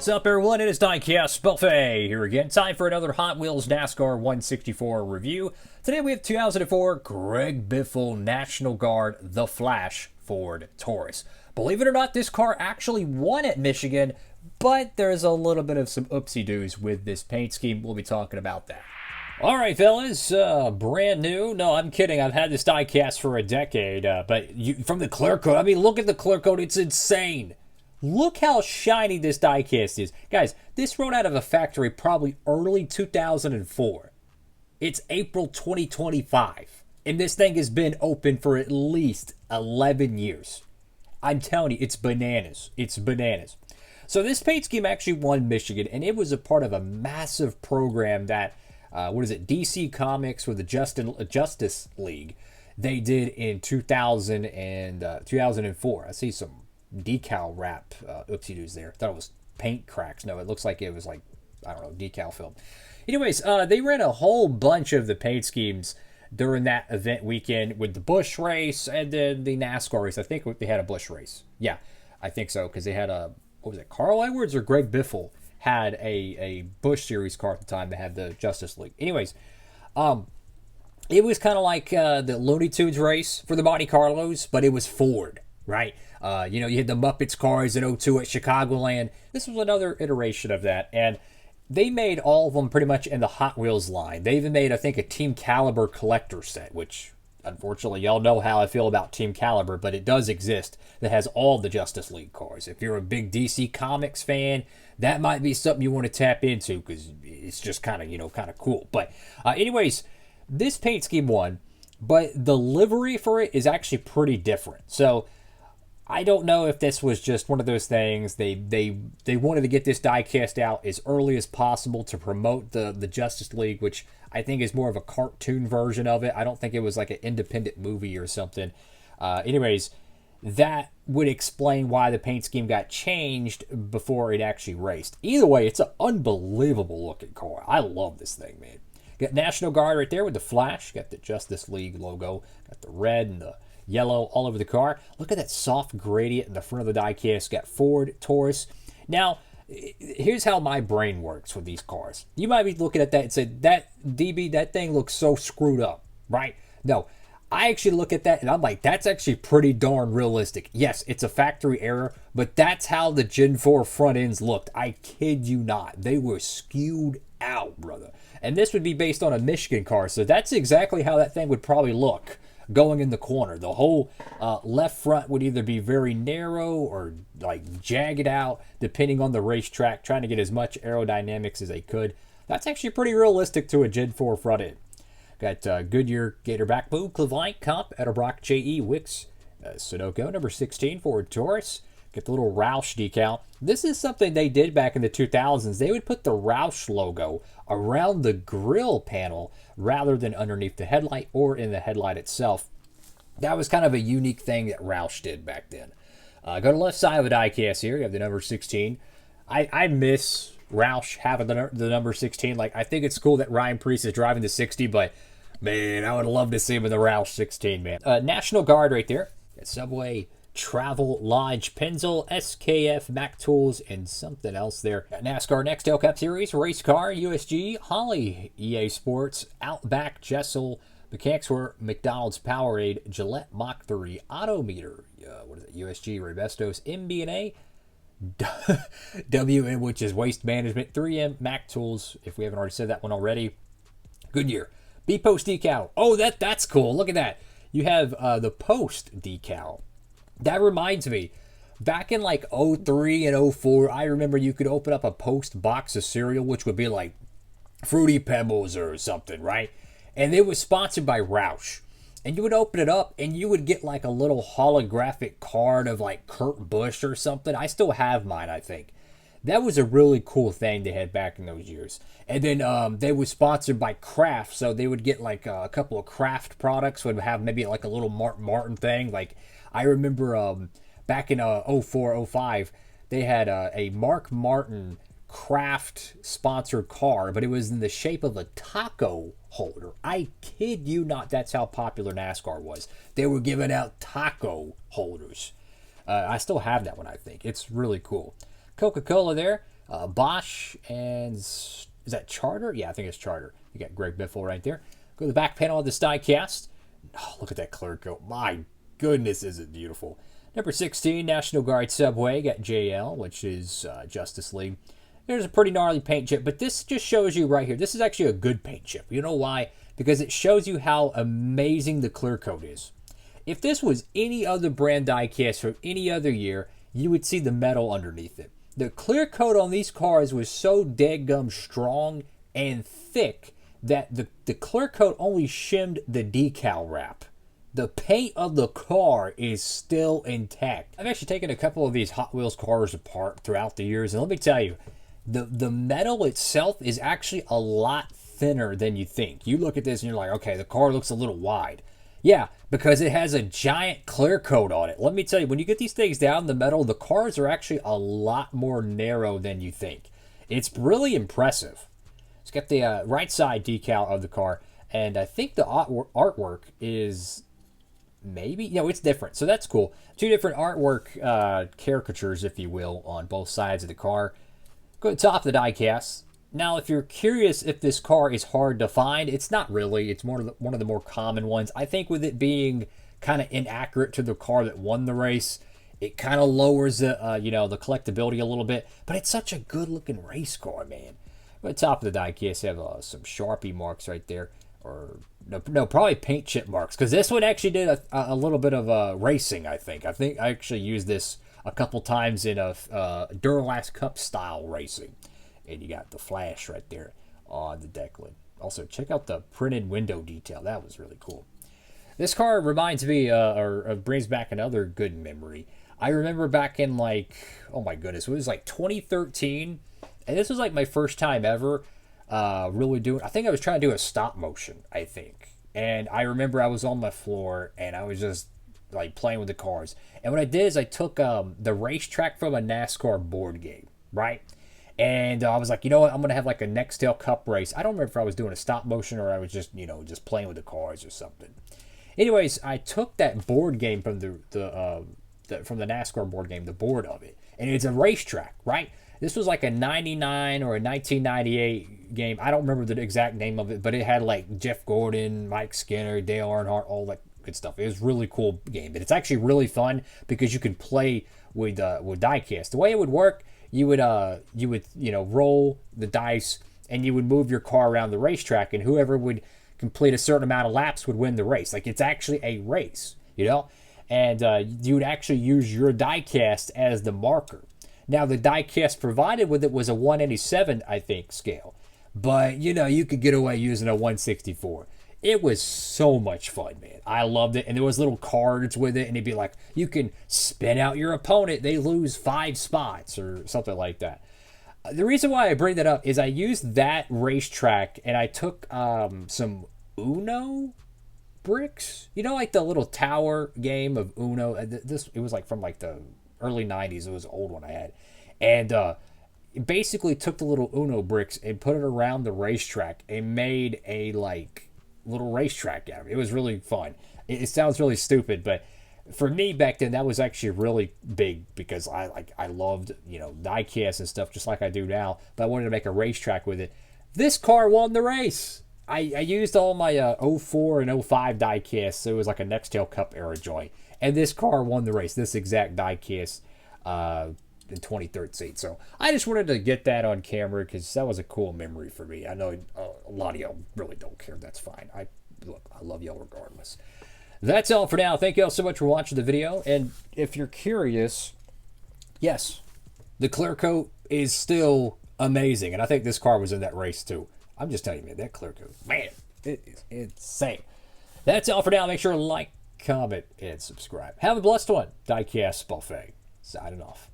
What's up, everyone? It is Diecastbuffet here again. Time for another Hot Wheels NASCAR 164 review. Today we have 2004 Greg Biffle National Guard The Flash Ford Taurus. Believe it or not, this car actually won at Michigan, but there's a little bit of some oopsie-doos with this paint scheme. We'll be talking about that. All right, fellas, brand new. No, I'm kidding. I've had this diecast for a decade, but from the clear coat, I mean, look at the clear coat. It's insane. Look how shiny this diecast is. Guys, this rode out of a factory probably early 2004. It's April 2025, and this thing has been open for at least 11 years. I'm telling you, it's bananas. It's bananas. So this paint scheme actually won Michigan, and it was a part of a massive program that, DC Comics with the Justice League, they did in 2004. I see some decal wrap oopsie-doos there. Thought it was paint cracks. No, it looks like it was like, I don't know, decal film. Anyways, they ran a whole bunch of the paint schemes during that event weekend with the Busch race and then the NASCAR race. I think they had a Busch race. Yeah, I think so, because they had Carl Edwards or Greg Biffle had a Busch Series car at the time that had the Justice League. Anyways, it was kind of like the Looney Tunes race for the Monte Carlos, but it was Ford, right? You had the Muppets cars in '02 at Chicagoland. This was another iteration of that, and they made all of them pretty much in the Hot Wheels line. They even made, I think, a Team Caliber collector set, which, unfortunately, y'all know how I feel about Team Caliber, but it does exist, that has all the Justice League cars. If you're a big DC Comics fan, that might be something you want to tap into, because it's just kind of cool. But anyways, this paint scheme won, but the livery for it is actually pretty different. So I don't know if this was just one of those things. They wanted to get this diecast out as early as possible to promote the Justice League, which I think is more of a cartoon version of it. I don't think it was like an independent movie or something. Anyways, that would explain why the paint scheme got changed before it actually raced. Either way, it's an unbelievable looking car. I love this thing, man. Got National Guard right there with the Flash. Got the Justice League logo. Got the red and the yellow all over the car. Look at that soft gradient in the front of the diecast. Got Ford, Taurus. Now, here's how my brain works with these cars. You might be looking at that and say, that thing looks so screwed up, right? No, I actually look at that and I'm like, that's actually pretty darn realistic. Yes, it's a factory error, but that's how the Gen 4 front ends looked. I kid you not. They were skewed out, brother. And this would be based on a Michigan car, so that's exactly how that thing would probably look going in the corner. The whole left front would either be very narrow or like jagged out, depending on the racetrack, trying to get as much aerodynamics as they could. That's actually pretty realistic to a Gen 4 front end. Got Goodyear Gator back boom, Cleveland Comp, Edelbrock, J.E. Wicks, Sunoco, number 16 Ford Taurus. Get the little Roush decal. This is something they did back in the 2000s. They would put the Roush logo around the grill panel rather than underneath the headlight or in the headlight itself. That was kind of a unique thing that Roush did back then. Go to the left side of the diecast here. You have the number 16. I miss Roush having the number 16. Like, I think it's cool that Ryan Preece is driving the 60, but man, I would love to see him in the Roush 16, man. National Guard right there. Got Subway, Travel Lodge, Pennzoil, SKF, Mac Tools, and something else there. NASCAR Nextel Cup Series, Race Car, USG, Holly, EA Sports, Outback, Jessel, Mechanicsworth, McDonald's Powerade, Gillette Mach 3, Autometer, USG, Rebestos, MB&A, WM, which is Waste Management, 3M, Mac Tools, if we haven't already said that one already, Goodyear, B-Post Decal. Oh, that's cool. Look at that. You have the Post Decal. That reminds me, back in like 03 and 04, I remember you could open up a Post box of cereal, which would be like Fruity Pebbles or something, right? And it was sponsored by Roush. And you would open it up and you would get like a little holographic card of like Kurt Busch or something. I still have mine, I think. That was a really cool thing they had back in those years. And then they were sponsored by Kraft, so they would get like a couple of Kraft products, would have maybe like a little Martin thing. Like, I remember back in 04, 05, they had a Mark Martin Kraft sponsored car, but it was in the shape of a taco holder. I kid you not, that's how popular NASCAR was. They were giving out taco holders. I still have that one, I think. It's really cool. Coca-Cola there. Bosch, and is that Charter? Yeah, I think it's Charter. You got Greg Biffle right there. Go to the back panel of this diecast. Oh, look at that clear coat. My goodness, is it beautiful. Number 16, National Guard Subway. Got JL, which is Justice League. There's a pretty gnarly paint chip, but this just shows you right here. This is actually a good paint chip. You know why? Because it shows you how amazing the clear coat is. If this was any other brand diecast from any other year, you would see the metal underneath it. The clear coat on these cars was so deadgum strong and thick that the clear coat only shimmed the decal wrap. The paint of the car is still intact. I've actually taken a couple of these Hot Wheels cars apart throughout the years, and let me tell you, the metal itself is actually a lot thinner than you think. You look at this and you're like, okay, the car looks a little wide. Yeah, because it has a giant clear coat on it. Let me tell you, when you get these things down the metal, the cars are actually a lot more narrow than you think. It's really impressive. It's got the right side decal of the car, and I think the artwork is maybe, it's different, so that's cool. Two different artwork caricatures, if you will, on both sides of the car. Go to the top of the diecast. Now, if you're curious if this car is hard to find, it's not really. It's one of the more common ones. I think with it being kind of inaccurate to the car that won the race, it kind of lowers the the collectability a little bit. But it's such a good-looking race car, man. At the top of the diecast, you have some Sharpie marks right there, or no, probably paint chip marks, because this one actually did a little bit of racing. I think I actually used this a couple times in a Duralast Cup style racing. And you got the flash right there on the deck lid. Also, check out the printed window detail. That was really cool. This car reminds me, or brings back another good memory. I remember back in oh my goodness, it was 2013. And this was my first time ever really doing, I think I was trying to do a stop motion, I think. And I remember I was on my floor and I was just playing with the cars. And what I did is I took the racetrack from a NASCAR board game, right? And I was like, you know what? I'm going to have a Nextel Cup race. I don't remember if I was doing a stop motion or I was just, just playing with the cars or something. Anyways, I took that board game from the NASCAR board game, the board of it. And it's a racetrack, right? This was a 99 or a 1998 game. I don't remember the exact name of it, but it had Jeff Gordon, Mike Skinner, Dale Earnhardt, all that good stuff. It was a really cool game. But it's actually really fun because you could play with diecast. The way it would work, you would roll the dice and you would move your car around the racetrack, and whoever would complete a certain amount of laps would win the race. It's actually a race, and you would actually use your diecast as the marker. Now, the diecast provided with it was a 187, I think, scale, but you could get away using a 164. It was so much fun, man. I loved it. And there was little cards with it. And it'd be you can spin out your opponent. They lose 5 spots or something like that. The reason why I bring that up is I used that racetrack and I took some Uno bricks. The little tower game of Uno. It was from the early 90s. It was an old one I had. And basically took the little Uno bricks and put it around the racetrack and made a little racetrack out of it. It was really fun. It sounds really stupid, but for me back then that was actually really big because I loved diecast and stuff just like I do now, but I wanted to make a racetrack with it. This car won the race. I used all my 04 and 05 diecast, so it was a Nextel Cup era joint, and this car won the race, this exact diecast in 2013. So I just wanted to get that on camera because that was a cool memory for me. I know a lot of y'all really don't care. That's fine. I love y'all regardless. That's all for now. Thank y'all so much for watching the video. And if you're curious, yes, the clear coat is still amazing. And I think this car was in that race too. I'm just telling you, man, that clear coat, man, it is insane. That's all for now. Make sure to like, comment, and subscribe. Have a blessed one. Diecastbuffet signing off.